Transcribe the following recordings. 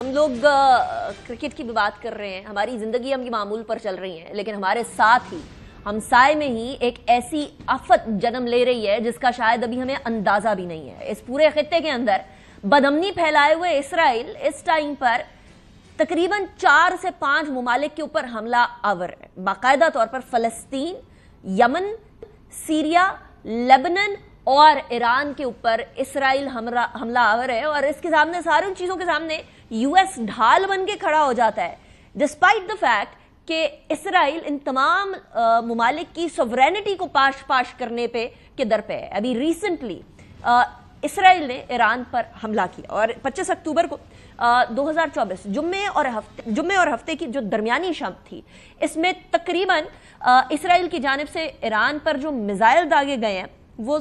हम लोग क्रिकेट की भी बात कर रहे हैं, हमारी जिंदगी हम मामूल पर चल रही है, लेकिन हमारे साथ ही हम साए में ही एक ऐसी आफत जन्म ले रही है जिसका शायद अभी हमें अंदाजा भी नहीं है। इस पूरे खित्ते के अंदर बदअमनी फैलाए हुए इसराइल इस टाइम पर तकरीबन 4 से 5 ममालिक के ऊपर हमला आवर है। बाकायदा तौर पर फलस्तीन, यमन, सीरिया, लेबनान और ईरान के ऊपर इसराइल हमला आवर है और इसके सामने सारी चीजों के सामने यूएस ढाल बन के खड़ा हो जाता है, डिस्पाइट द फैक्ट कि इसराइल इन तमाम ममालिक की सॉवरेनिटी को पाश करने पे के दर पे है। अभी रिसेंटली इसराइल ने ईरान पर हमला किया और 25 अक्टूबर को 2024 जुम्मे और हफ्ते की जो दरमियानी शब थी, इसमें तकरीबन इसराइल की जानिब से ईरान पर जो मिसाइल दागे गए हैं वो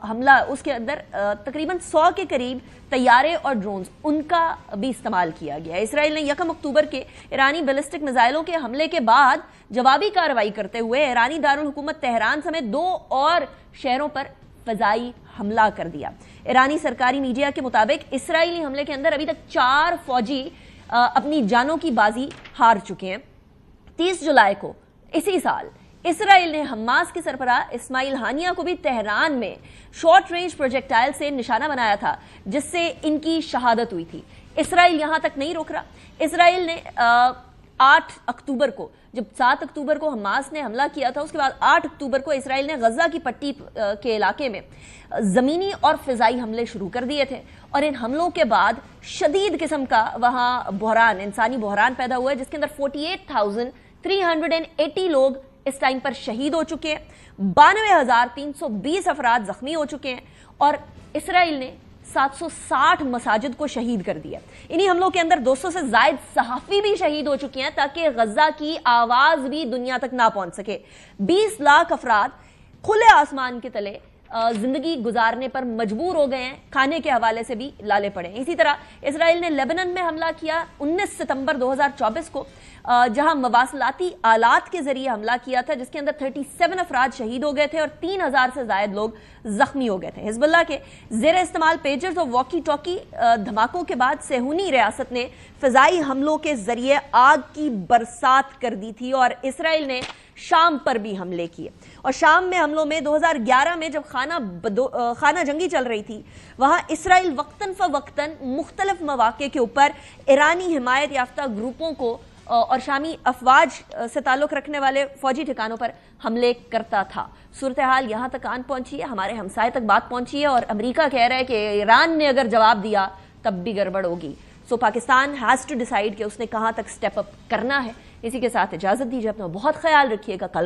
हमला, उसके अंदर तकरीबन 100 के करीब तैयारे और ड्रोन्स उनका भी इस्तेमाल किया गया। इसराइल ने 1 अक्टूबर के ईरानी बैलिस्टिक मिसाइलों के हमले के बाद जवाबी कार्रवाई करते हुए ईरानी दारुल हुकूमत तेहरान समेत 2 और शहरों पर फजाई हमला कर दिया। ईरानी सरकारी मीडिया के मुताबिक इसराइली हमले के अंदर अभी तक 4 फौजी अपनी जानों की बाजी हार चुके हैं। 30 जुलाई को इसी साल इसराइल ने हमास के सरबराह इस्माइल हानिया को भी तेहरान में शॉर्ट रेंज प्रोजेक्टाइल से निशाना बनाया था, जिससे इनकी शहादत हुई थी। इसराइल यहां तक नहीं रुक रहा। इसराइल ने 8 अक्टूबर को, जब 7 अक्टूबर को हमास ने हमला किया था, उसके बाद 8 अक्टूबर को इसराइल ने गजा की पट्टी के इलाके में जमीनी और फिजाई हमले शुरू कर दिए थे और इन हमलों के बाद शदीद किस्म का वहां बहरान, इंसानी बहरान पैदा हुआ है, जिसके अंदर 48,380 लोग इस टाइम पर शहीद हो चुके हैं, 92,320 अफराद जख्मी हो चुके हैं और इसराइल ने 760 मसाजिद को शहीद कर दिया। इन्हीं हमलों के अंदर 200 से ज्यादा सहाफी भी शहीद हो चुके हैं ताकि गजा की आवाज भी दुनिया तक ना पहुंच सके। 20 लाख अफराद खुले आसमान के तले जिंदगी गुजारने पर मजबूर हो गए हैं, खाने के हवाले से भी लाले पड़े हैं। इसी तरह इसराइल ने लेबनान में हमला किया 19 सितंबर 2024 को, जहां मवासलाती आलात के जरिए हमला किया था, जिसके अंदर 37 अफराद शहीद हो गए थे और 3000 से ज्यादा लोग जख्मी हो गए थे। हिजबुल्लाह के जेर इस्तेमाल पेजर्स और वॉकी टॉकी धमाकों के बाद सेहूनी रियासत ने फिजाई हमलों के जरिए आग की बरसात कर दी थी और इसराइल ने शाम पर भी हमले किए। और शाम में हमलों में 2011 में जब खाना जंगी चल रही थी, वहां इसराइल वक्तन फवक्तन मुख्तलिफ मौके के ऊपर ईरानी हिमायत याफ्ता ग्रुपों को और शामी अफवाज से ताल्लुक रखने वाले फौजी ठिकानों पर हमले करता था। सूरत हाल यहां तक आन पहुंची है, हमारे हमसाए तक बात पहुंची है और अमेरिका कह रहा है कि ईरान ने अगर जवाब दिया तब भी गड़बड़ होगी। सो पाकिस्तान हैज टू डिसाइड कि उसने कहां तक स्टेप अप करना है। इसी के साथ इजाजत दीजिए, अपना बहुत ख्याल रखिएगा। कल